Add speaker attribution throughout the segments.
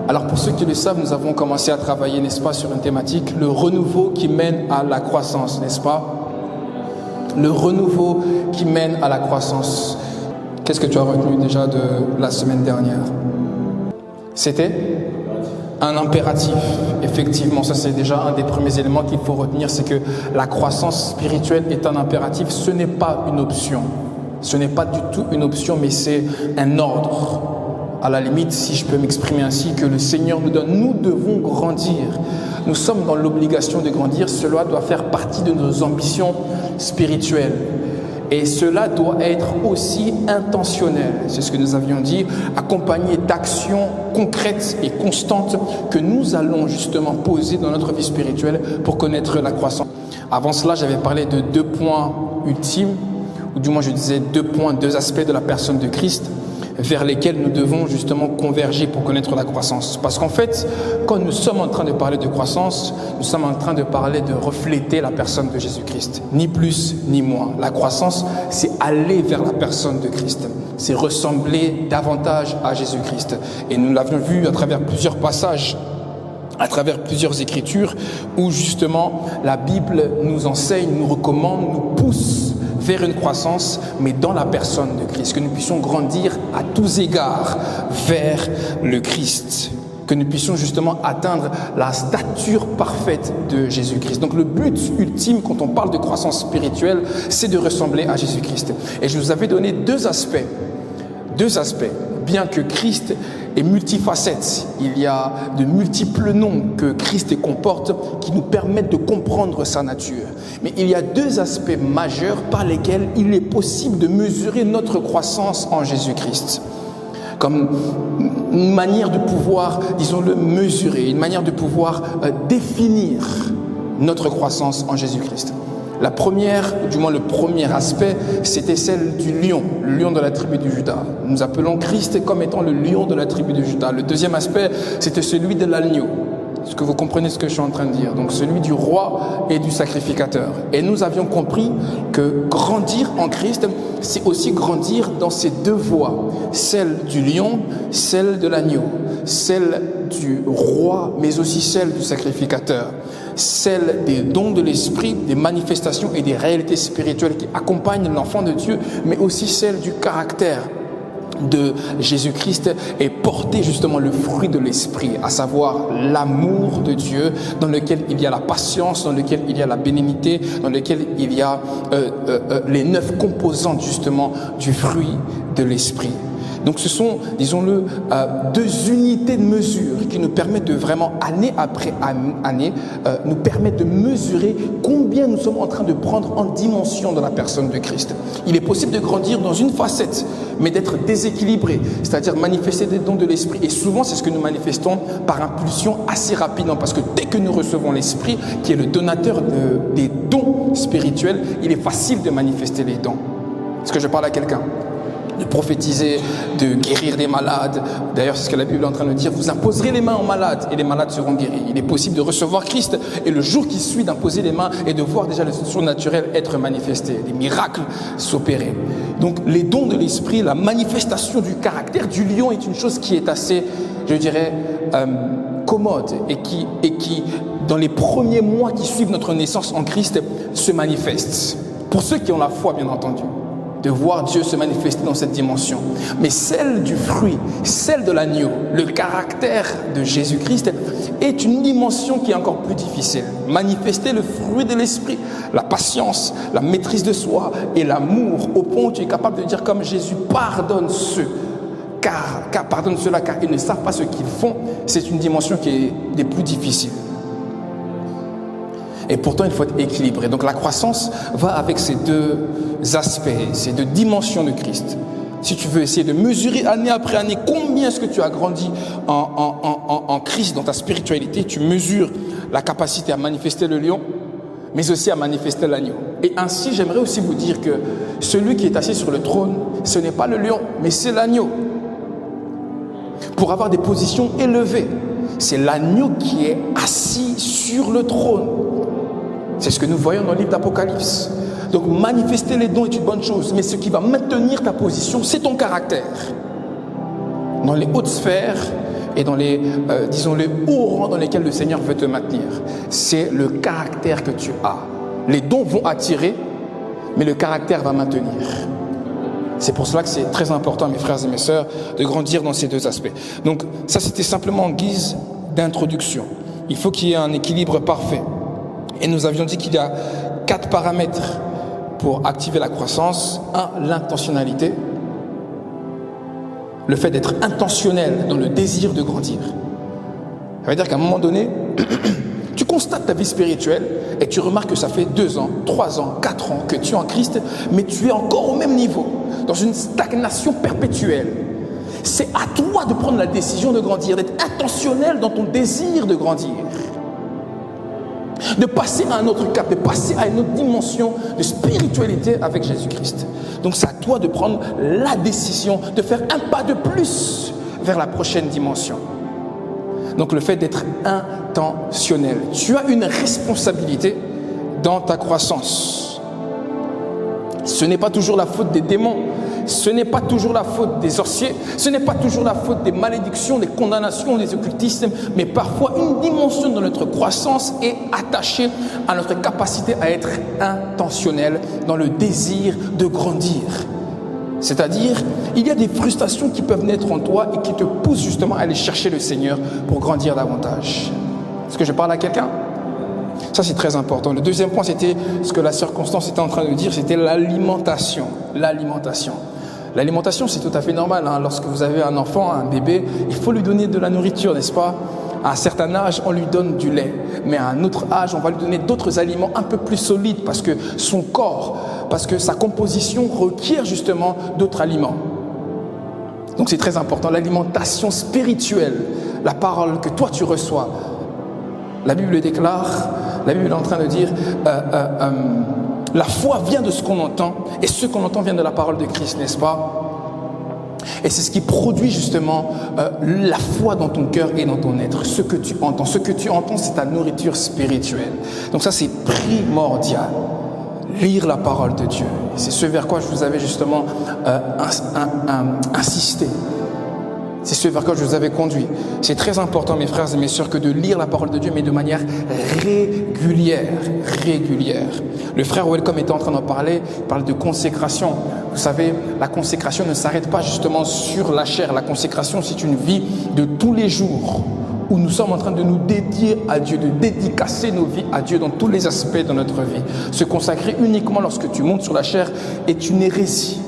Speaker 1: Alors pour ceux qui le savent, nous avons commencé à travailler, n'est-ce pas, sur une thématique, le renouveau qui mène à la croissance, n'est-ce pas? Le renouveau qui mène à la croissance. Qu'est-ce que tu as retenu déjà de la semaine dernière? C'était un impératif. Effectivement, ça c'est déjà un des premiers éléments qu'il faut retenir, c'est que la croissance spirituelle est un impératif. Ce n'est pas une option. Ce n'est pas du tout une option, mais c'est un ordre. À la limite, si je peux m'exprimer ainsi, que le Seigneur nous donne. Nous devons grandir. Nous sommes dans l'obligation de grandir. Cela doit faire partie de nos ambitions spirituelles. Et cela doit être aussi intentionnel. C'est ce que nous avions dit, accompagné d'actions concrètes et constantes que nous allons justement poser dans notre vie spirituelle pour connaître la croissance. Avant cela, j'avais parlé de 2 points ultimes, ou du moins je disais 2 points, 2 aspects de la personne de Christ, vers lesquels nous devons justement converger pour connaître la croissance. Parce qu'en fait, quand nous sommes en train de parler de croissance, nous sommes en train de parler de refléter la personne de Jésus-Christ. Ni plus, ni moins. La croissance, c'est aller vers la personne de Christ. C'est ressembler davantage à Jésus-Christ. Et nous l'avons vu à travers plusieurs passages, à travers plusieurs écritures, où justement la Bible nous enseigne, nous recommande, nous pousse vers une croissance, mais dans la personne de Christ, que nous puissions grandir à tous égards vers le Christ, que nous puissions justement atteindre la stature parfaite de Jésus-Christ. Donc le but ultime quand on parle de croissance spirituelle, c'est de ressembler à Jésus-Christ. Et je vous avais donné 2 aspects. 2 aspects. Bien que Christ est multifacette, il y a de multiples noms que Christ comporte qui nous permettent de comprendre sa nature. Mais il y a 2 aspects majeurs par lesquels il est possible de mesurer notre croissance en Jésus-Christ. Comme une manière de pouvoir, disons-le, mesurer, une manière de pouvoir définir notre croissance en Jésus-Christ. La première, du moins le premier aspect, c'était celle du lion, le lion de la tribu de Juda. Nous appelons Christ comme étant le lion de la tribu de Juda. Le deuxième aspect, c'était celui de l'agneau. Est-ce que vous comprenez ce que je suis en train de dire? Donc celui du roi et du sacrificateur. Et nous avions compris que grandir en Christ, c'est aussi grandir dans ces 2 voies. Celle du lion, celle de l'agneau. Celle du roi, mais aussi celle du sacrificateur. Celle des dons de l'esprit, des manifestations et des réalités spirituelles qui accompagnent l'enfant de Dieu, mais aussi celle du caractère de Jésus-Christ et porter justement le fruit de l'esprit, à savoir l'amour de Dieu, dans lequel il y a la patience, dans lequel il y a la bénignité, dans lequel il y a les 9 composantes justement du fruit de l'esprit. Donc ce sont, disons-le, 2 unités de mesure qui nous permettent de vraiment, année après année, nous permettent de mesurer combien nous sommes en train de prendre en dimension dans la personne de Christ. Il est possible de grandir dans une facette, mais d'être déséquilibré, c'est-à-dire manifester des dons de l'esprit. Et souvent, c'est ce que nous manifestons par impulsion assez rapidement, parce que dès que nous recevons l'esprit, qui est le donateur des dons spirituels, il est facile de manifester les dons. Est-ce que je parle à quelqu'un? De prophétiser, de guérir des malades. D'ailleurs, c'est ce que la Bible est en train de dire. Vous imposerez les mains aux malades et les malades seront guéris. Il est possible de recevoir Christ et le jour qui suit d'imposer les mains et de voir déjà le surnaturel être manifesté, des miracles s'opérer. Donc les dons de l'esprit, la manifestation du caractère du lion est une chose qui est assez, je dirais, commode et qui, dans les premiers mois qui suivent notre naissance en Christ, se manifeste. Pour ceux qui ont la foi, bien entendu, de voir Dieu se manifester dans cette dimension. Mais celle du fruit, celle de l'agneau, le caractère de Jésus-Christ est une dimension qui est encore plus difficile. Manifester le fruit de l'esprit, la patience, la maîtrise de soi et l'amour, au point où tu es capable de dire comme Jésus, pardonne ceux, pardonne ceux-là car ils ne savent pas ce qu'ils font, c'est une dimension qui est des plus difficiles. Et pourtant, il faut être équilibré. Donc la croissance va avec ces 2 aspects, ces 2 dimensions de Christ. Si tu veux essayer de mesurer année après année combien est-ce que tu as grandi en Christ dans ta spiritualité, tu mesures la capacité à manifester le lion, mais aussi à manifester l'agneau. Et ainsi, j'aimerais aussi vous dire que celui qui est assis sur le trône, ce n'est pas le lion, mais c'est l'agneau. Pour avoir des positions élevées, c'est l'agneau qui est assis sur le trône. C'est ce que nous voyons dans le livre d'Apocalypse. Donc manifester les dons est une bonne chose, mais ce qui va maintenir ta position, c'est ton caractère. Dans les hautes sphères, et dans les, disons, les hauts rangs dans lesquels le Seigneur veut te maintenir. C'est le caractère que tu as. Les dons vont attirer, mais le caractère va maintenir. C'est pour cela que c'est très important, mes frères et mes sœurs, de grandir dans ces deux aspects. Donc ça, c'était simplement en guise d'introduction. Il faut qu'il y ait un équilibre parfait. Et nous avions dit qu'il y a 4 paramètres pour activer la croissance. 1, l'intentionnalité. Le fait d'être intentionnel dans le désir de grandir. Ça veut dire qu'à un moment donné, tu constates ta vie spirituelle et tu remarques que ça fait 2 ans, 3 ans, 4 ans que tu es en Christ, mais tu es encore au même niveau, dans une stagnation perpétuelle. C'est à toi de prendre la décision de grandir, d'être intentionnel dans ton désir de grandir, de passer à un autre cap, de passer à une autre dimension de spiritualité avec Jésus-Christ. Donc c'est à toi de prendre la décision de faire un pas de plus vers la prochaine dimension. Donc le fait d'être intentionnel. Tu as une responsabilité dans ta croissance. Ce n'est pas toujours la faute des démons, ce n'est pas toujours la faute des sorciers, ce n'est pas toujours la faute des malédictions, des condamnations, des occultismes, mais parfois une dimension de notre croissance est attachée à notre capacité à être intentionnel dans le désir de grandir. C'est-à-dire, il y a des frustrations qui peuvent naître en toi et qui te poussent justement à aller chercher le Seigneur pour grandir davantage. Est-ce que je parle à quelqu'un ? Ça, c'est très important. Le deuxième point, c'était ce que la sœur Constance était en train de dire, c'était l'alimentation. L'alimentation, c'est tout à fait normal. Lorsque vous avez un enfant, un bébé, il faut lui donner de la nourriture, n'est-ce pas ? À un certain âge, on lui donne du lait. Mais à un autre âge, on va lui donner d'autres aliments un peu plus solides parce que son corps, parce que sa composition requiert justement d'autres aliments. Donc c'est très important. L'alimentation spirituelle, la parole que toi tu reçois. La Bible déclare, la Bible est en train de dire, la foi vient de ce qu'on entend, et ce qu'on entend vient de la parole de Christ, n'est-ce pas ? Et c'est ce qui produit justement la foi dans ton cœur et dans ton être, ce que tu entends. Ce que tu entends, c'est ta nourriture spirituelle. Donc ça, c'est primordial. Lire la parole de Dieu. Et c'est ce vers quoi je vous avais justement insisté. C'est ce vers quoi je vous avais conduit. C'est très important, mes frères et mes sœurs, que de lire la parole de Dieu, mais de manière régulière. Le frère Welcome était en train d'en parler, il parle de consécration. Vous savez, la consécration ne s'arrête pas justement sur la chair. La consécration, c'est une vie de tous les jours où nous sommes en train de nous dédier à Dieu, de dédicacer nos vies à Dieu dans tous les aspects de notre vie. Se consacrer uniquement lorsque tu montes sur la chair est une hérésie.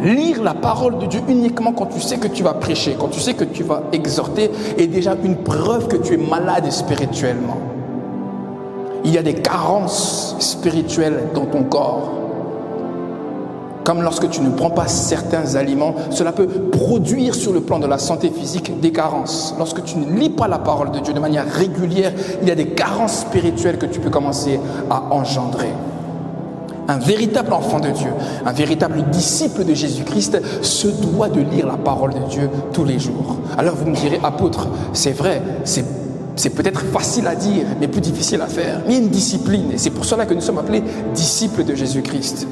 Speaker 1: Lire la parole de Dieu uniquement quand tu sais que tu vas prêcher, quand tu sais que tu vas exhorter, est déjà une preuve que tu es malade spirituellement. Il y a des carences spirituelles dans ton corps. Comme lorsque tu ne prends pas certains aliments, cela peut produire sur le plan de la santé physique des carences. Lorsque tu ne lis pas la parole de Dieu de manière régulière, il y a des carences spirituelles que tu peux commencer à engendrer. Un véritable enfant de Dieu, un véritable disciple de Jésus-Christ se doit de lire la parole de Dieu tous les jours. Alors vous me direz, apôtre, c'est vrai, c'est peut-être facile à dire, mais plus difficile à faire. Il y a une discipline et c'est pour cela que nous sommes appelés disciples de Jésus-Christ.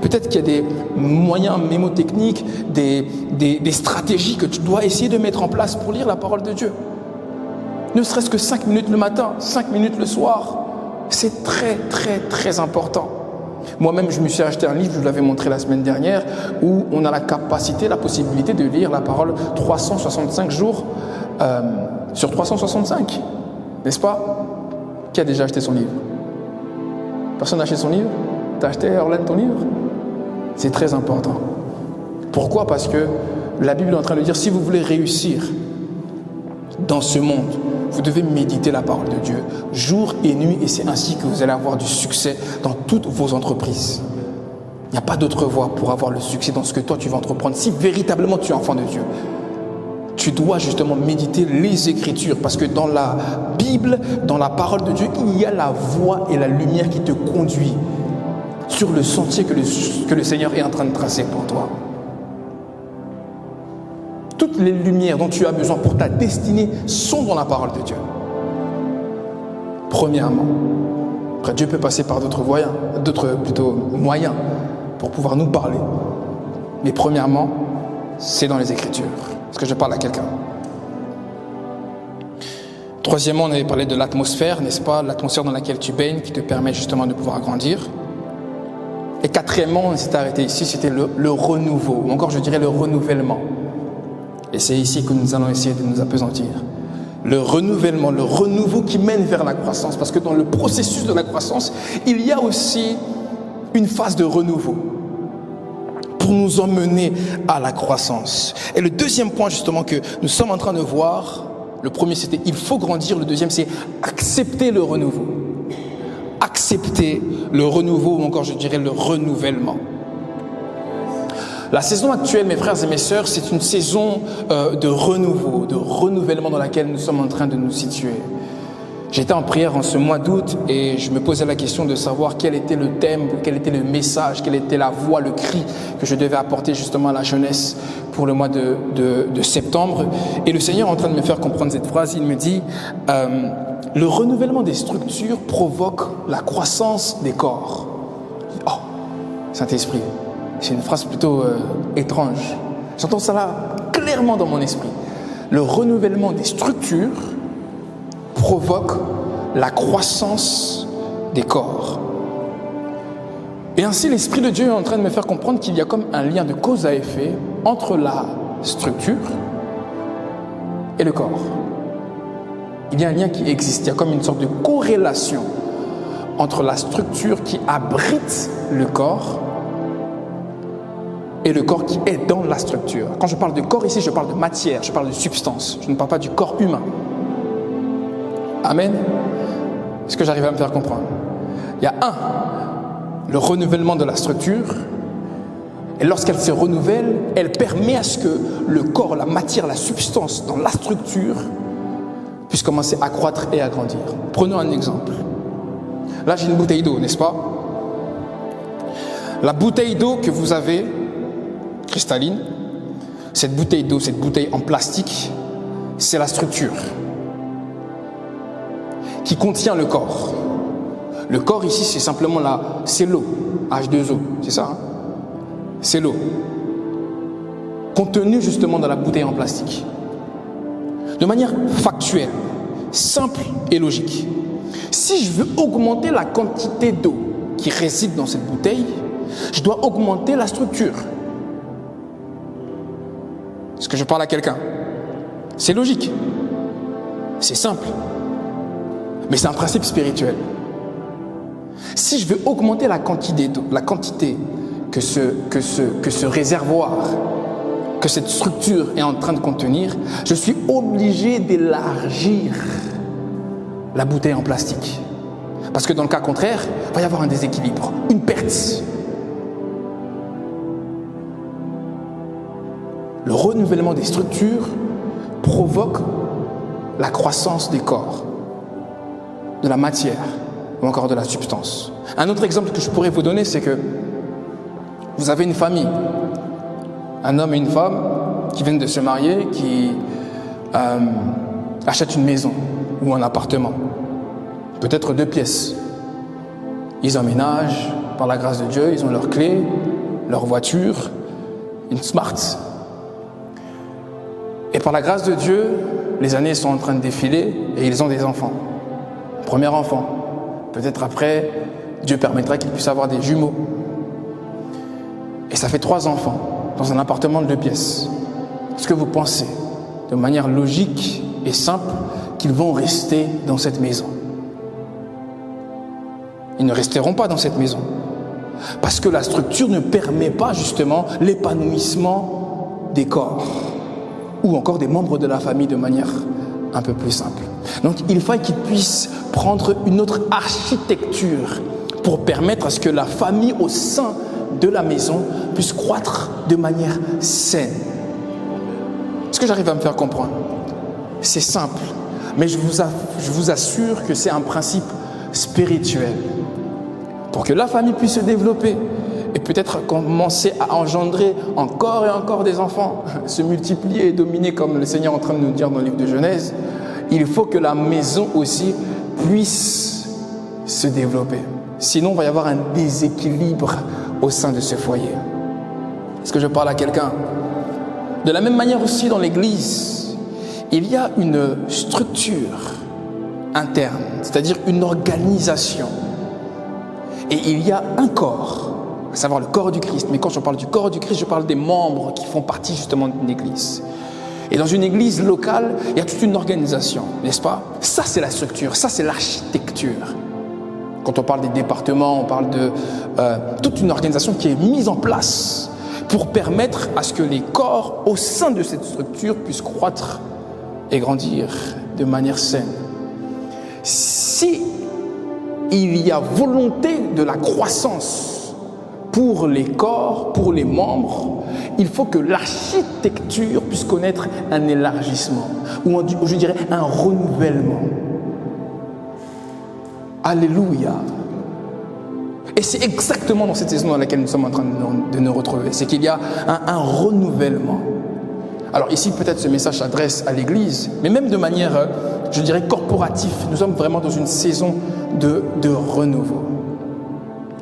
Speaker 1: Peut-être qu'il y a des moyens mémotechniques, des stratégies que tu dois essayer de mettre en place pour lire la parole de Dieu. Ne serait-ce que 5 minutes le matin, 5 minutes le soir. C'est très, très, très important. Moi-même, je me suis acheté un livre, je vous l'avais montré la semaine dernière, où on a la capacité, la possibilité de lire la parole 365 jours sur 365. N'est-ce pas? Qui a déjà acheté son livre? Personne n'a acheté son livre? T'as acheté, Orlane, ton livre? C'est très important. Pourquoi? Parce que la Bible est en train de dire, si vous voulez réussir dans ce monde, vous devez méditer la parole de Dieu jour et nuit, et c'est ainsi que vous allez avoir du succès dans toutes vos entreprises. Il n'y a pas d'autre voie pour avoir le succès dans ce que toi tu vas entreprendre. Si véritablement tu es enfant de Dieu, tu dois justement méditer les Écritures, parce que dans la Bible, dans la parole de Dieu, il y a la voie et la lumière qui te conduit sur le sentier que le Seigneur est en train de tracer pour toi. Toutes les lumières dont tu as besoin pour ta destinée sont dans la parole de Dieu. Premièrement. Après, Dieu peut passer par d'autres moyens pour pouvoir nous parler. Mais premièrement, c'est dans les Écritures. Est-ce que je parle à quelqu'un? Troisièmement, on avait parlé de l'atmosphère, n'est-ce pas? L'atmosphère dans laquelle tu baignes, qui te permet justement de pouvoir grandir. Et quatrièmement, on s'est arrêté ici, c'était le renouveau, ou encore je dirais le renouvellement. Et c'est ici que nous allons essayer de nous appesantir. Le renouvellement, le renouveau qui mène vers la croissance. Parce que dans le processus de la croissance, il y a aussi une phase de renouveau pour nous emmener à la croissance. Et le deuxième point justement que nous sommes en train de voir, le premier c'était il faut grandir, le deuxième c'est accepter le renouveau. Accepter le renouveau ou encore je dirais le renouvellement. La saison actuelle, mes frères et mes sœurs, c'est une saison de renouveau, de renouvellement dans laquelle nous sommes en train de nous situer. J'étais en prière en ce mois d'août et je me posais la question de savoir quel était le thème, quel était le message, quelle était la voix, le cri que je devais apporter justement à la jeunesse pour le mois de septembre. Et le Seigneur est en train de me faire comprendre cette phrase. Il me dit le renouvellement des structures provoque la croissance des corps. Oh, Saint-Esprit. C'est une phrase plutôt étrange. J'entends ça là clairement dans mon esprit. Le renouvellement des structures provoque la croissance des corps. Et ainsi, l'Esprit de Dieu est en train de me faire comprendre qu'il y a comme un lien de cause à effet entre la structure et le corps. Il y a un lien qui existe. Il y a comme une sorte de corrélation entre la structure qui abrite le corps et le corps qui est dans la structure. Quand je parle de corps ici, je parle de matière, je parle de substance. Je ne parle pas du corps humain. Amen. Est-ce que j'arrive à me faire comprendre? Il y a le renouvellement de la structure. Et lorsqu'elle se renouvelle, elle permet à ce que le corps, la matière, la substance dans la structure puisse commencer à croître et à grandir. Prenons un exemple. Là, j'ai une bouteille d'eau, n'est-ce pas? La bouteille d'eau que vous avez, cristalline, cette bouteille d'eau, cette bouteille en plastique, c'est la structure qui contient le corps. Le corps ici, c'est simplement c'est l'eau, H2O, c'est ça, hein? C'est l'eau, contenue justement dans la bouteille en plastique. De manière factuelle, simple et logique. Si je veux augmenter la quantité d'eau qui réside dans cette bouteille, je dois augmenter la structure. Est-ce que je parle à quelqu'un? C'est logique, c'est simple. Mais c'est un principe spirituel. Si je veux augmenter la quantité que ce réservoir, que cette structure est en train de contenir, je suis obligé d'élargir la bouteille en plastique. Parce que dans le cas contraire, il va y avoir un déséquilibre, une perte. Le renouvellement des structures provoque la croissance des corps, de la matière ou encore de la substance. Un autre exemple que je pourrais vous donner, c'est que vous avez une famille, un homme et une femme qui viennent de se marier, qui achètent une maison ou un appartement, peut-être 2 pièces. Ils emménagent, par la grâce de Dieu, ils ont leurs clés, leur voiture, une Smart. Et par la grâce de Dieu, les années sont en train de défiler et ils ont des enfants. Premier enfant. Peut-être après, Dieu permettra qu'ils puissent avoir des jumeaux. Et ça fait 3 enfants dans un appartement de 2 pièces. Est-ce que vous pensez, de manière logique et simple, qu'ils vont rester dans cette maison? Ils ne resteront pas dans cette maison. Parce que la structure ne permet pas justement l'épanouissement des corps ou encore des membres de la famille de manière un peu plus simple. Donc il faut qu'ils puissent prendre une autre architecture pour permettre à ce que la famille au sein de la maison puisse croître de manière saine. Est-ce que j'arrive à me faire comprendre? C'est simple, mais je vous assure que c'est un principe spirituel. Pour que la famille puisse se développer et peut-être commencer à engendrer encore et encore des enfants, se multiplier et dominer comme le Seigneur est en train de nous dire dans le livre de Genèse, il faut que la maison aussi puisse se développer. Sinon, il va y avoir un déséquilibre au sein de ce foyer. Est-ce que je parle à quelqu'un? De la même manière aussi dans l'église, il y a une structure interne, c'est-à-dire une organisation. Et il y a un corps, à savoir le corps du Christ. Mais quand je parle du corps du Christ, je parle des membres qui font partie justement d'une église. Et dans une église locale, il y a toute une organisation, n'est-ce pas? Ça, c'est la structure, ça, c'est l'architecture. Quand on parle des départements, on parle de toute une organisation qui est mise en place pour permettre à ce que les corps au sein de cette structure puissent croître et grandir de manière saine. Si il y a volonté de la croissance pour les corps, pour les membres, il faut que l'architecture puisse connaître un élargissement, ou je dirais un renouvellement. Alléluia. Et c'est exactement dans cette saison dans laquelle nous sommes en train de nous retrouver. C'est qu'il y a un renouvellement. Alors ici, peut-être ce message s'adresse à l'Église, mais même de manière, je dirais, corporative. Nous sommes vraiment dans une saison de renouveau.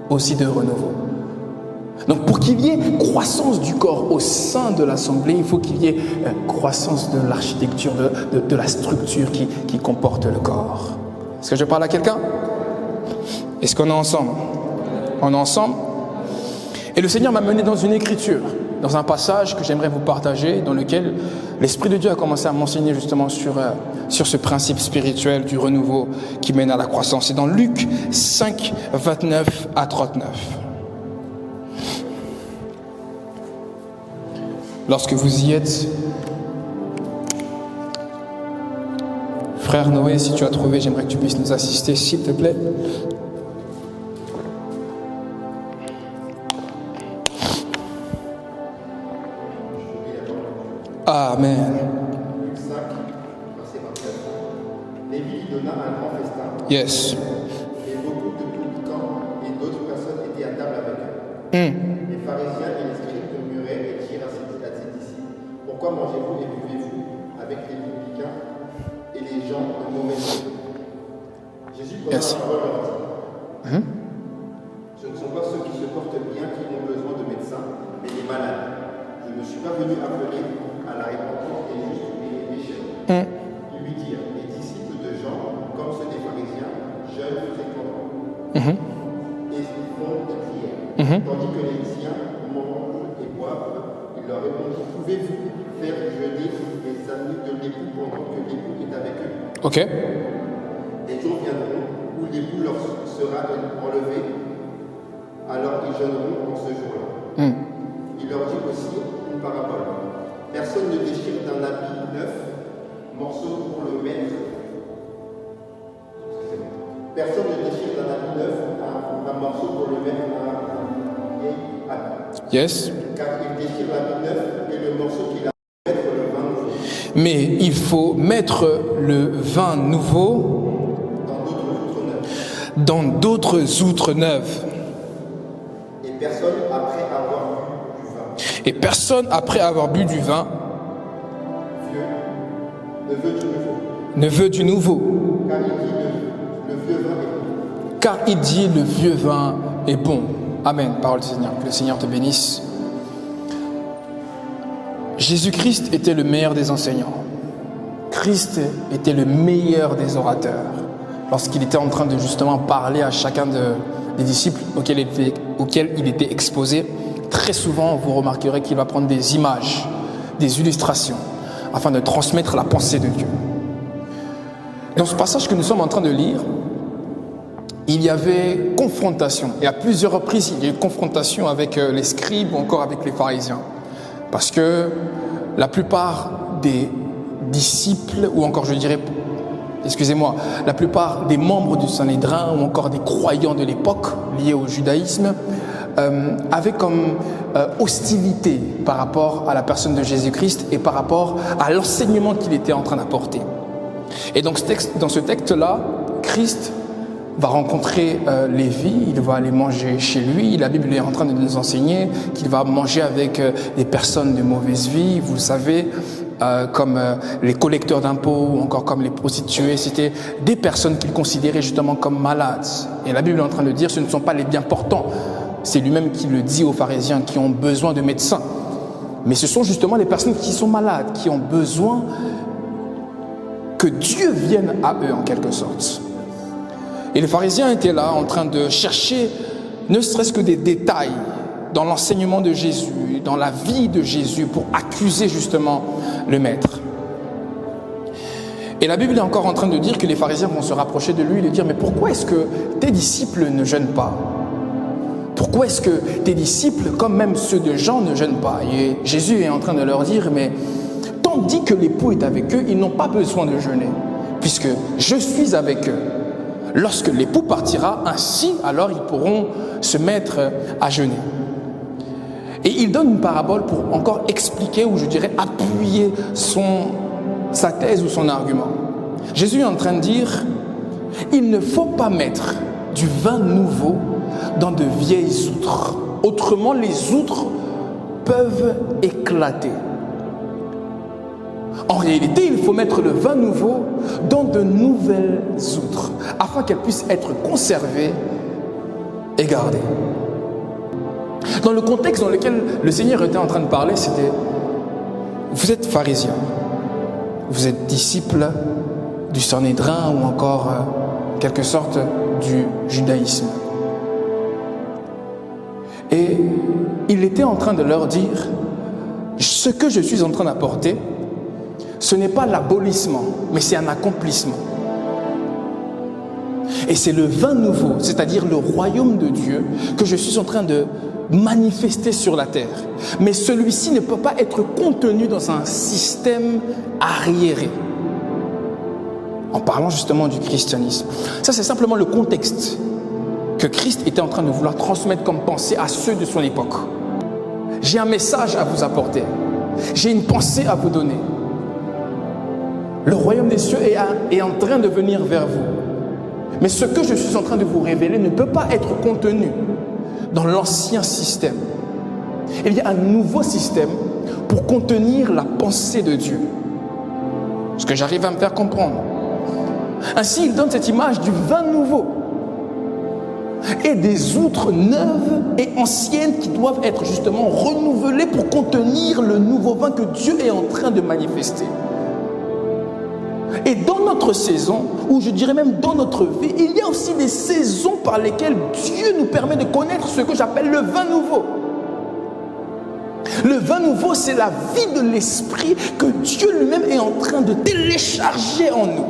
Speaker 1: Aussi de renouveau. Donc pour qu'il y ait croissance du corps au sein de l'Assemblée, il faut qu'il y ait croissance de l'architecture, de la structure qui comporte le corps. Est-ce que je parle à quelqu'un? Est-ce qu'on est ensemble? On est ensemble? Et le Seigneur m'a mené dans une écriture, dans un passage que j'aimerais vous partager, dans lequel l'Esprit de Dieu a commencé à m'enseigner justement sur ce principe spirituel du renouveau qui mène à la croissance. C'est dans Luc 5, 29 à 39. Lorsque vous y êtes, frère Noé, si tu as trouvé, j'aimerais que tu puisses nous assister, s'il te plaît. Amen.
Speaker 2: Lévi lui donna un grand festin.
Speaker 1: Yes.
Speaker 2: Et beaucoup de publicains et d'autres personnes étaient à table avec eux. Les pharisiens et les scribes murmuraient et dirent à ses disciples: pourquoi mangez-vous et buvez-vous avec les publicains et les gens de mauvaise vie? Jésus prenant la parole leur dit: ce ne sont pas ceux qui se portent bien qui ont besoin de médecins, mais les malades. Je ne suis pas venu appeler à la repentance des justes et des pécheurs. Ils lui dirent: les disciples de Jean, comme ceux des pharisiens, jeûnent fréquemment. Et ils font des prières. Tandis que les siens mangent et boivent, il leur répondit: pouvez-vous faire jeûner les amis de l'époux pendant que l'époux est avec eux?
Speaker 1: Ok.
Speaker 2: Des jours viendront où l'époux leur sera enlevé, alors ils jeûneront en ce jour-là. Il leur dit aussi une parabole. Personne ne déchire d'un habit neuf morceau pour le mettre. Personne ne déchire d'un habit neuf un morceau pour le mettre dans un vieil habit.
Speaker 1: Yes.
Speaker 2: Car il déchire l'habit neuf et le morceau qu'il a pour mettre le vin nouveau.
Speaker 1: Mais il faut mettre le vin nouveau dans d'autres outres neuves. Et personne, après avoir bu du vin, ne veut du nouveau. Car il dit le vieux vin est bon. Amen. Parole du Seigneur. Que le Seigneur te bénisse. Jésus-Christ était le meilleur des enseignants. Christ était le meilleur des orateurs. Lorsqu'il était en train de justement parler à chacun des disciples auxquels il était exposé, très souvent, vous remarquerez qu'il va prendre des images, des illustrations, afin de transmettre la pensée de Dieu. Dans ce passage que nous sommes en train de lire, il y avait confrontation. Et à plusieurs reprises, il y a eu confrontation avec les scribes ou encore avec les pharisiens. Parce que la plupart des disciples, ou encore je dirais, excusez-moi, la plupart des membres du Sanhédrin ou encore des croyants de l'époque liés au judaïsme avaient comme hostilité par rapport à la personne de Jésus-Christ et par rapport à l'enseignement qu'il était en train d'apporter. Et donc dans ce texte-là, Christ va rencontrer Lévi, il va aller manger chez lui. La Bible est en train de nous enseigner qu'il va manger avec des personnes de mauvaise vie, vous le savez, comme les collecteurs d'impôts ou encore comme les prostituées. C'était des personnes qu'il considérait justement comme malades. Et la Bible est en train de dire ce ne sont pas les bien portants. C'est lui-même qui le dit aux pharisiens qui ont besoin de médecins. Mais ce sont justement les personnes qui sont malades, qui ont besoin que Dieu vienne à eux en quelque sorte. Et les pharisiens étaient là en train de chercher ne serait-ce que des détails dans l'enseignement de Jésus, dans la vie de Jésus, pour accuser justement le maître. Et la Bible est encore en train de dire que les pharisiens vont se rapprocher de lui et lui dire « Mais pourquoi est-ce que tes disciples ne jeûnent pas ? Pourquoi est-ce que tes disciples, comme même ceux de Jean, ne jeûnent pas ?» Et Jésus est en train de leur dire « Mais tandis que l'époux est avec eux, ils n'ont pas besoin de jeûner, puisque je suis avec eux. Lorsque l'époux partira, ainsi, alors ils pourront se mettre à jeûner. » Et il donne une parabole pour encore expliquer, ou je dirais appuyer sa thèse ou son argument. Jésus est en train de dire, il ne faut pas mettre du vin nouveau dans de vieilles outres. Autrement, les outres peuvent éclater. En réalité, il faut mettre le vin nouveau dans de nouvelles outres, afin qu'elles puissent être conservées et gardées. Dans le contexte dans lequel le Seigneur était en train de parler, c'était « Vous êtes pharisiens, vous êtes disciples du Sanhédrin ou encore, en quelque sorte, du judaïsme. » Et il était en train de leur dire « Ce que je suis en train d'apporter, ce n'est pas l'abolissement, mais c'est un accomplissement. Et c'est le vin nouveau, c'est-à-dire le royaume de Dieu, que je suis en train de manifester sur la terre. Mais celui-ci ne peut pas être contenu dans un système arriéré. » En parlant justement du christianisme. Ça, c'est simplement le contexte que Christ était en train de vouloir transmettre comme pensée à ceux de son époque. J'ai un message à vous apporter. J'ai une pensée à vous donner. Le royaume des cieux est en train de venir vers vous. Mais ce que je suis en train de vous révéler ne peut pas être contenu dans l'ancien système. Il y a un nouveau système pour contenir la pensée de Dieu. Ce que j'arrive à me faire comprendre. Ainsi, il donne cette image du vin nouveau et des outres neuves et anciennes qui doivent être justement renouvelées pour contenir le nouveau vin que Dieu est en train de manifester. Et dans notre saison, ou je dirais même dans notre vie, il y a aussi des saisons par lesquelles Dieu nous permet de connaître ce que j'appelle le vin nouveau. Le vin nouveau, c'est la vie de l'esprit que Dieu lui-même est en train de télécharger en nous.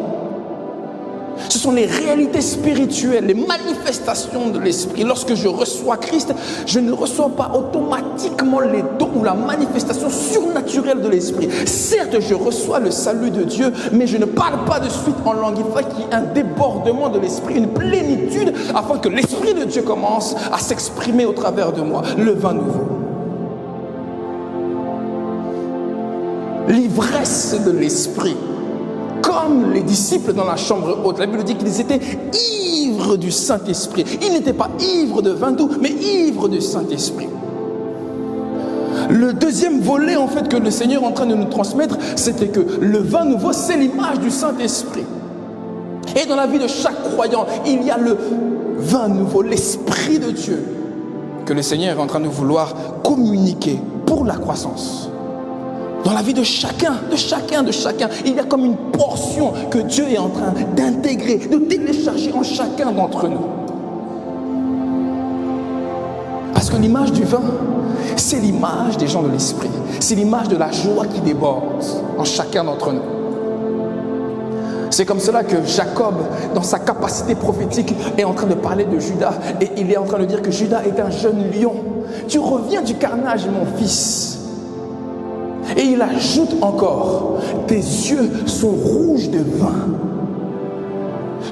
Speaker 1: Ce sont les réalités spirituelles, les manifestations de l'esprit. Lorsque je reçois Christ, je ne reçois pas automatiquement les dons ou la manifestation surnaturelle de l'esprit. Certes, je reçois le salut de Dieu, mais je ne parle pas de suite en langue. Il faut qu'il y ait un débordement de l'esprit, une plénitude, afin que l'esprit de Dieu commence à s'exprimer au travers de moi. Le vin nouveau. L'ivresse de l'esprit. Comme les disciples dans la chambre haute, la Bible dit qu'ils étaient ivres du Saint-Esprit. Ils n'étaient pas ivres de vin doux, mais ivres du Saint-Esprit. Le deuxième volet en fait que le Seigneur est en train de nous transmettre, c'était que le vin nouveau, c'est l'image du Saint-Esprit. Et dans la vie de chaque croyant, il y a le vin nouveau, l'Esprit de Dieu, que le Seigneur est en train de vouloir communiquer pour la croissance. Dans la vie de chacun, il y a comme une portion que Dieu est en train d'intégrer, de télécharger en chacun d'entre nous. Parce que l'image du vin, c'est l'image des gens de l'esprit. C'est l'image de la joie qui déborde en chacun d'entre nous. C'est comme cela que Jacob, dans sa capacité prophétique, est en train de parler de Judas. Et il est en train de dire que Judas est un jeune lion. Tu reviens du carnage, mon fils. Et il ajoute encore, tes yeux sont rouges de vin.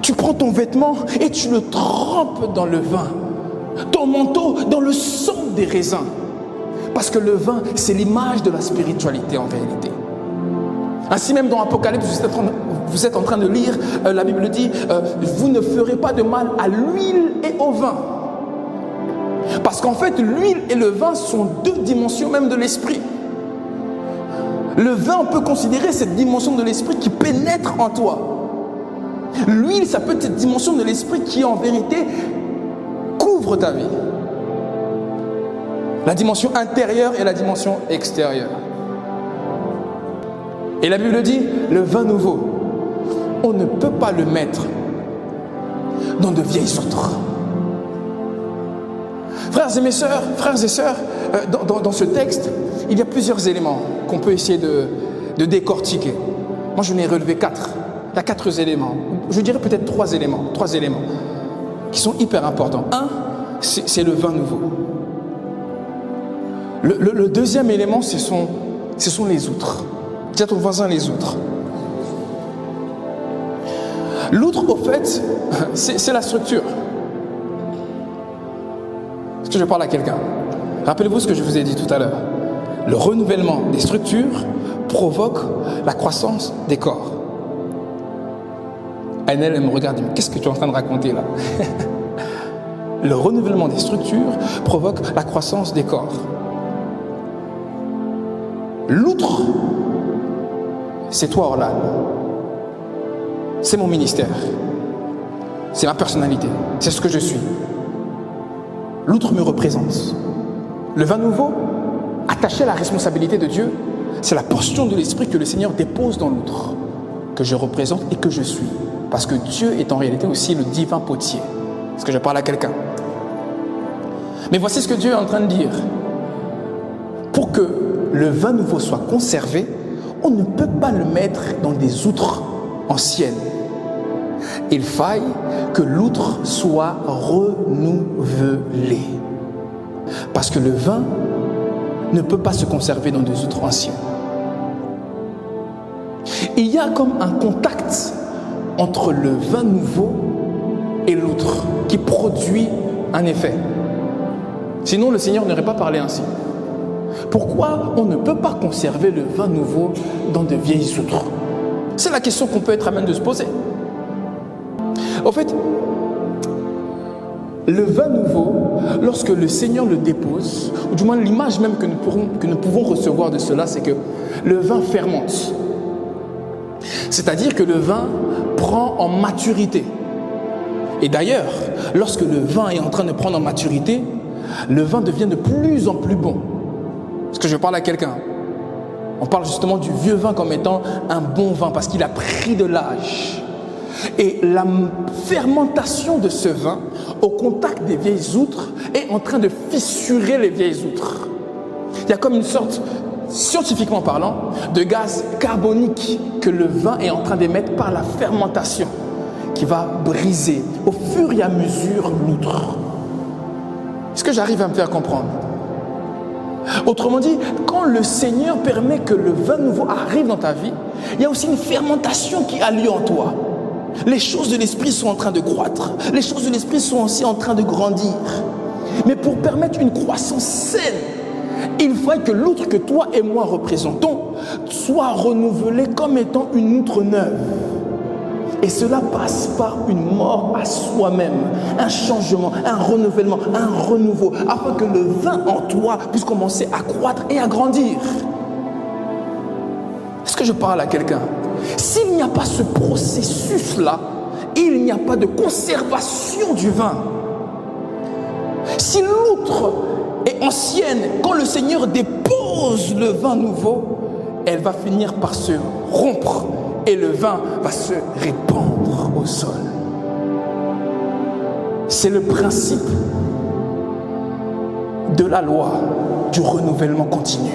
Speaker 1: Tu prends ton vêtement et tu le trempes dans le vin. Ton manteau dans le sang des raisins. Parce que le vin, c'est l'image de la spiritualité en réalité. Ainsi même dans Apocalypse, vous êtes en train de lire, la Bible dit, vous ne ferez pas de mal à l'huile et au vin. Parce qu'en fait, l'huile et le vin sont deux dimensions même de l'esprit. Le vin, on peut considérer cette dimension de l'esprit qui pénètre en toi. L'huile, ça peut être cette dimension de l'esprit qui, en vérité, couvre ta vie. La dimension intérieure et la dimension extérieure. Et la Bible dit, le vin nouveau, on ne peut pas le mettre dans de vieilles outres. Frères et sœurs, dans ce texte, il y a plusieurs éléments qu'on peut essayer de décortiquer. Moi, je n'ai relevé 4. Il y a 4 éléments. Je dirais peut-être 3 éléments qui sont hyper importants. Un, c'est le vin nouveau. Le deuxième élément, ce sont les outres. Dis à ton voisin les outres. L'outre, au fait, c'est la structure. Est-ce que je parle à quelqu'un? Rappelez-vous ce que je vous ai dit tout à l'heure. Le renouvellement des structures provoque la croissance des corps. Annelle, elle me regarde et me dit, qu'est-ce que tu es en train de raconter là? Le renouvellement des structures provoque la croissance des corps. L'outre, c'est toi, Orlan. C'est mon ministère. C'est ma personnalité. C'est ce que je suis. L'outre me représente. Le vin nouveau, attaché à la responsabilité de Dieu, c'est la portion de l'esprit que le Seigneur dépose dans l'outre, que je représente et que je suis. Parce que Dieu est en réalité aussi le divin potier. Est-ce que je parle à quelqu'un? Mais voici ce que Dieu est en train de dire. Pour que le vin nouveau soit conservé, on ne peut pas le mettre dans des outres anciennes. Il faille que l'outre soit renouvelé. Parce que le vin ne peut pas se conserver dans des outres anciennes. Il y a comme un contact entre le vin nouveau et l'outre qui produit un effet. Sinon, le Seigneur n'aurait pas parlé ainsi. Pourquoi on ne peut pas conserver le vin nouveau dans de vieilles outres? C'est la question qu'on peut être à même de se poser. En fait, le vin nouveau, lorsque le Seigneur le dépose, ou du moins l'image même que nous pouvons recevoir de cela, c'est que le vin fermente. C'est-à-dire que le vin prend en maturité. Et d'ailleurs, lorsque le vin est en train de prendre en maturité, le vin devient de plus en plus bon. Est-ce que je parle à quelqu'un? On parle justement du vieux vin comme étant un bon vin parce qu'il a pris de l'âge. Et la fermentation de ce vin au contact des vieilles outres est en train de fissurer les vieilles outres. Il y a comme une sorte, scientifiquement parlant, de gaz carbonique que le vin est en train d'émettre par la fermentation qui va briser au fur et à mesure l'outre. Est-ce que j'arrive à me faire comprendre? Autrement dit, quand le Seigneur permet que le vin nouveau arrive dans ta vie, il y a aussi une fermentation qui a lieu en toi. Les choses de l'esprit sont en train de croître. Les choses de l'esprit sont aussi en train de grandir. Mais pour permettre une croissance saine, il faut que l'outre que toi et moi représentons soit renouvelé comme étant une outre neuve. Et cela passe par une mort à soi-même, un changement, un renouvellement, un renouveau, afin que le vin en toi puisse commencer à croître et à grandir. Est-ce que je parle à quelqu'un? S'il n'y a pas ce processus-là, il n'y a pas de conservation du vin. Si l'outre est ancienne, quand le Seigneur dépose le vin nouveau, elle va finir par se rompre et le vin va se répandre au sol. C'est le principe de la loi du renouvellement continu.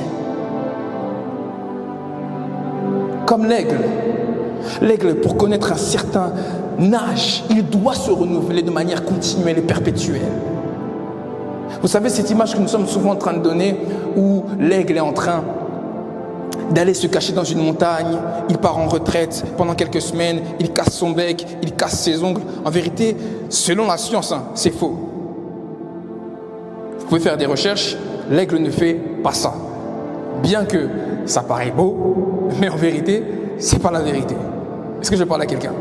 Speaker 1: Comme l'aigle, pour connaître un certain âge, il doit se renouveler de manière continuelle et perpétuelle. Vous savez, cette image que nous sommes souvent en train de donner, où l'aigle est en train d'aller se cacher dans une montagne, il part en retraite pendant quelques semaines, il casse son bec, il casse ses ongles. En vérité, selon la science, c'est faux. Vous pouvez faire des recherches, l'aigle ne fait pas ça. Bien que ça paraît beau, mais en vérité, c'est pas la vérité. Est-ce que je parle à quelqu'un?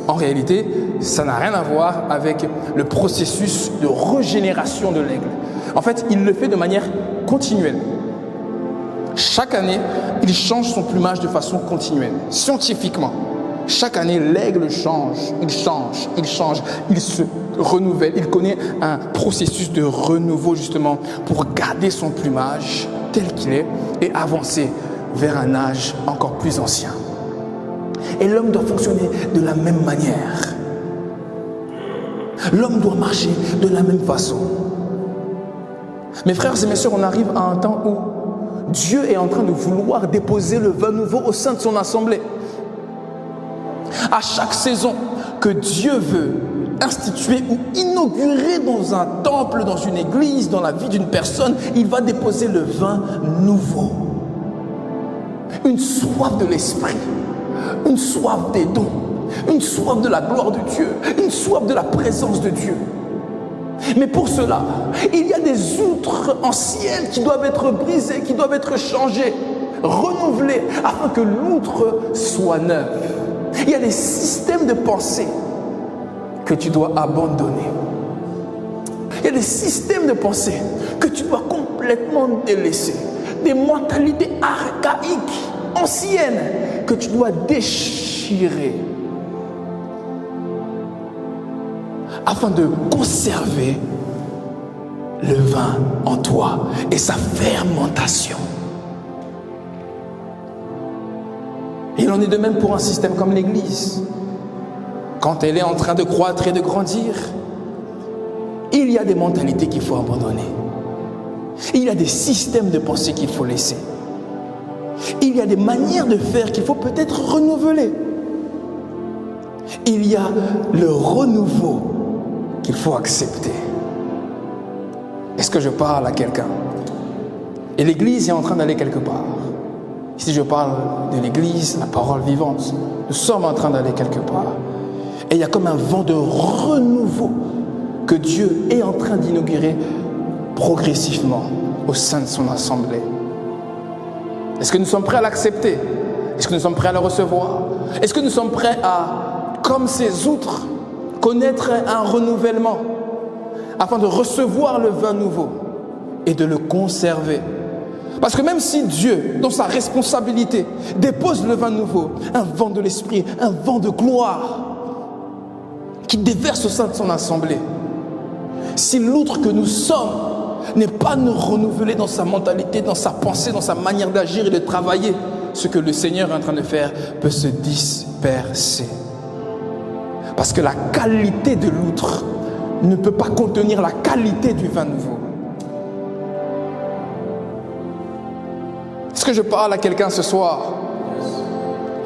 Speaker 1: En réalité, ça n'a rien à voir avec le processus de régénération de l'aigle. En fait, il le fait de manière continuelle. Chaque année, il change son plumage de façon continuelle, scientifiquement. Chaque année, l'aigle change, il se renouvelle. Il connaît un processus de renouveau justement pour garder son plumage tel qu'il est et avancer vers un âge encore plus ancien. Et l'homme doit fonctionner de la même manière. L'homme doit marcher de la même façon. Mes frères et mes sœurs, on arrive à un temps où Dieu est en train de vouloir déposer le vin nouveau au sein de son assemblée. À chaque saison que Dieu veut instituer ou inaugurer dans un temple, dans une église, dans la vie d'une personne, il va déposer le vin nouveau. Une soif de l'esprit, une soif des dons, une soif de la gloire de Dieu, une soif de la présence de Dieu. Mais pour cela, il y a des outres anciennes qui doivent être brisées, qui doivent être changées, renouvelées, afin que l'outre soit neuf. Il y a des systèmes de pensée que tu dois abandonner. Il y a des systèmes de pensée que tu dois complètement délaisser. Des mentalités archaïques, anciennes, que tu dois déchirer. Afin de conserver le vin en toi et sa fermentation. Il en est de même pour un système comme l'Église. Quand elle est en train de croître et de grandir, il y a des mentalités qu'il faut abandonner. Il y a des systèmes de pensée qu'il faut laisser. Il y a des manières de faire qu'il faut peut-être renouveler. Il y a le renouveau qu'il faut accepter. Est-ce que je parle à quelqu'un? Et l'Église est en train d'aller quelque part. Ici, je parle de l'Église, la parole vivante. Nous sommes en train d'aller quelque part. Et il y a comme un vent de renouveau que Dieu est en train d'inaugurer progressivement au sein de son assemblée. Est-ce que nous sommes prêts à l'accepter? Est-ce que nous sommes prêts à le recevoir? Est-ce que nous sommes prêts à, comme ces outres, connaître un renouvellement afin de recevoir le vin nouveau et de le conserver? Parce que même si Dieu, dans sa responsabilité, dépose le vin nouveau, un vent de l'esprit, un vent de gloire qui déverse au sein de son assemblée, si l'outre que nous sommes n'est pas nous renouveler dans sa mentalité, dans sa pensée, dans sa manière d'agir et de travailler, ce que le Seigneur est en train de faire peut se disperser. Parce que la qualité de l'outre ne peut pas contenir la qualité du vin nouveau. Est-ce que je parle à quelqu'un ce soir?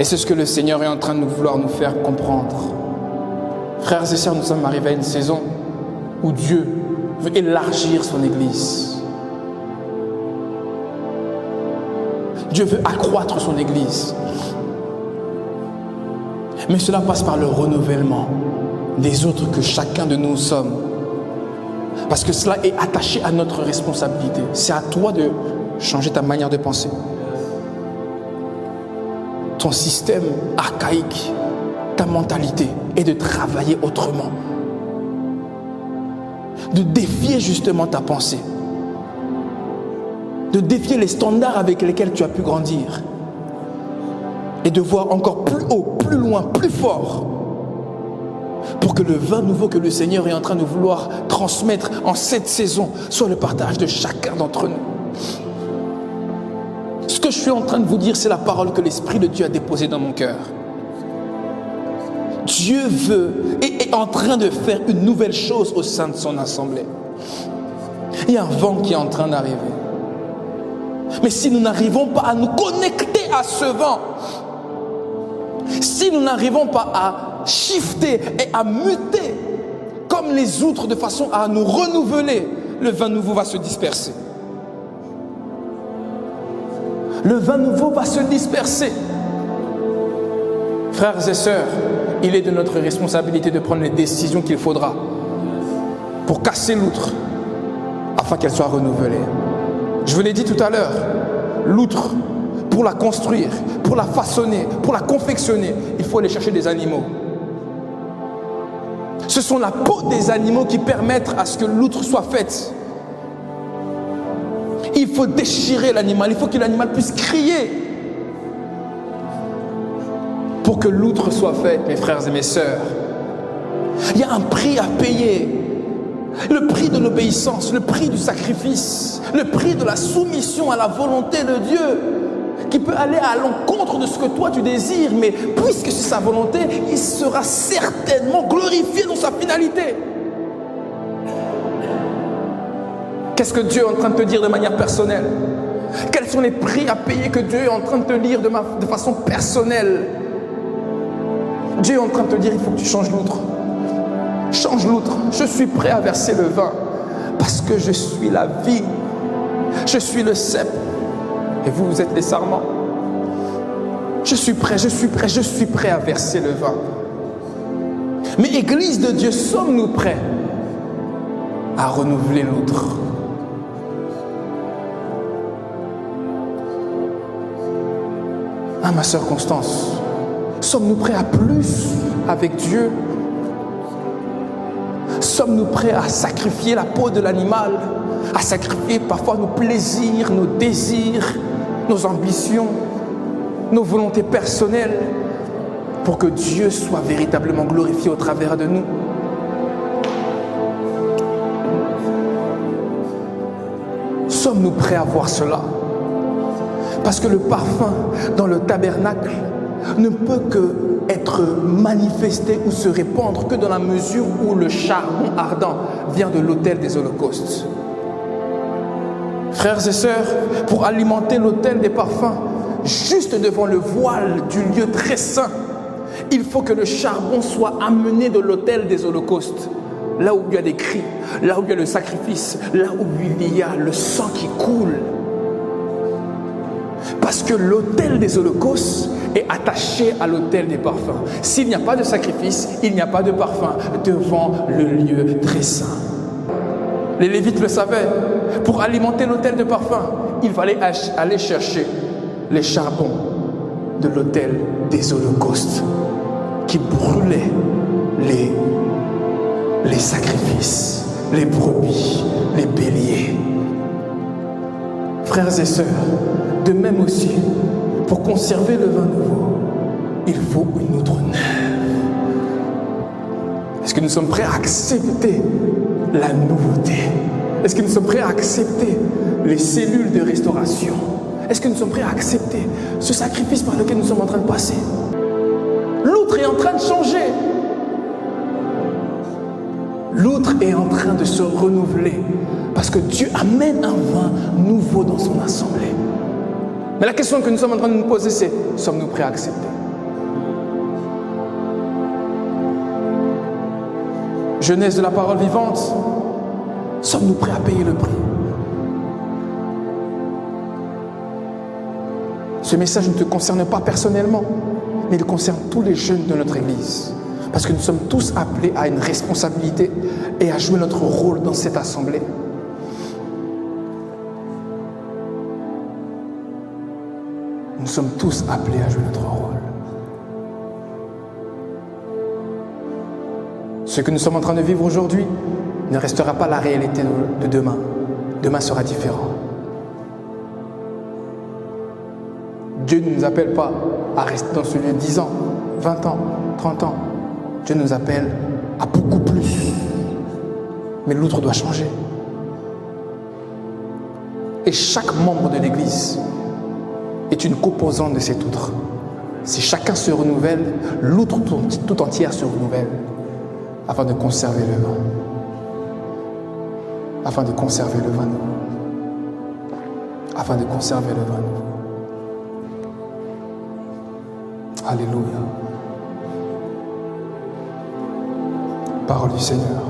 Speaker 1: Et c'est ce que le Seigneur est en train de vouloir nous faire comprendre. Frères et sœurs, nous sommes arrivés à une saison où Dieu veut élargir son Église. Dieu veut accroître son Église. Mais cela passe par le renouvellement des autres que chacun de nous sommes. Parce que cela est attaché à notre responsabilité. C'est à toi de changer ta manière de penser. Ton système archaïque, ta mentalité, et de travailler autrement. De défier justement ta pensée. De défier les standards avec lesquels tu as pu grandir. Et de voir encore plus haut, plus loin, plus fort. Pour que le vin nouveau que le Seigneur est en train de vouloir transmettre en cette saison soit le partage de chacun d'entre nous. Ce que je suis en train de vous dire, c'est la parole que l'Esprit de Dieu a déposée dans mon cœur. Dieu veut et est en train de faire une nouvelle chose au sein de son assemblée. Il y a un vent qui est en train d'arriver. Mais si nous n'arrivons pas à nous connecter à ce vent, si nous n'arrivons pas à shifter et à muter comme les outres de façon à nous renouveler, le vin nouveau va se disperser. Le vin nouveau va se disperser. Frères et sœurs, il est de notre responsabilité de prendre les décisions qu'il faudra pour casser l'outre afin qu'elle soit renouvelée. Je vous l'ai dit tout à l'heure, l'outre, pour la construire, pour la façonner, pour la confectionner, il faut aller chercher des animaux. Ce sont la peau des animaux qui permettent à ce que l'outre soit faite. Il faut déchirer l'animal, il faut que l'animal puisse crier pour que l'outre soit faite, mes frères et mes sœurs. Il y a un prix à payer. Le prix de l'obéissance, le prix du sacrifice, le prix de la soumission à la volonté de Dieu. qui peut aller à l'encontre de ce que toi tu désires, mais puisque c'est sa volonté, il sera certainement glorifié dans sa finalité. Qu'est-ce que Dieu est en train de te dire de manière personnelle? Quels sont les prix à payer que Dieu est en train de te dire de façon personnelle? Dieu est en train de te dire, il faut que tu changes l'outre. Change l'outre. Je suis prêt à verser le vin parce que je suis la vie. Je suis le cep. Et vous, vous êtes les sarments. Je suis prêt à verser le vin. Mais Église de Dieu, sommes-nous prêts à renouveler l'outre? Ah, ma sœur Constance, sommes-nous prêts à plus avec Dieu? Sommes-nous prêts à sacrifier la peau de l'animal, à sacrifier parfois nos plaisirs, nos désirs, nos ambitions, nos volontés personnelles pour que Dieu soit véritablement glorifié au travers de nous? Sommes-nous prêts à voir cela? Parce que le parfum dans le tabernacle ne peut que être manifesté ou se répandre que dans la mesure où le charbon ardent vient de l'autel des holocaustes. Frères et sœurs, pour alimenter l'autel des parfums, juste devant le voile du lieu très saint, il faut que le charbon soit amené de l'autel des holocaustes. Là où il y a des cris, là où il y a le sacrifice, là où il y a le sang qui coule. Parce que l'autel des holocaustes est attaché à l'autel des parfums. S'il n'y a pas de sacrifice, il n'y a pas de parfum devant le lieu très saint. Les Lévites le savaient. Pour alimenter l'autel de parfum, il fallait aller chercher les charbons de l'autel des holocaustes qui brûlaient les sacrifices, les brebis, les béliers. Frères et sœurs, de même aussi, pour conserver le vin nouveau, il faut une outre neuve. Est-ce que nous sommes prêts à accepter la nouveauté? Est-ce que nous sommes prêts à accepter les cellules de restauration? Est-ce que nous sommes prêts à accepter ce sacrifice par lequel nous sommes en train de passer? L'outre est en train de changer. L'outre est en train de se renouveler parce que Dieu amène un vin nouveau dans son assemblée. Mais la question que nous sommes en train de nous poser, c'est: sommes-nous prêts à accepter? Jeunesse de la parole vivante, sommes-nous prêts à payer le prix? Ce message ne te concerne pas personnellement, mais il concerne tous les jeunes de notre Église. Parce que nous sommes tous appelés à une responsabilité et à jouer notre rôle dans cette assemblée. Nous sommes tous appelés à jouer notre rôle. Ce que nous sommes en train de vivre aujourd'hui ne restera pas la réalité de demain. Demain sera différent. Dieu ne nous appelle pas à rester dans ce lieu 10 ans, 20 ans, 30 ans. Dieu nous appelle à beaucoup plus. Mais l'outre doit changer. Et chaque membre de l'Église est une composante de cet outre. Si chacun se renouvelle, l'outre tout entière se renouvelle afin de conserver le vin. Afin de conserver le vin nouveau. Afin de conserver le vin nouveau. Alléluia. Parole du Seigneur.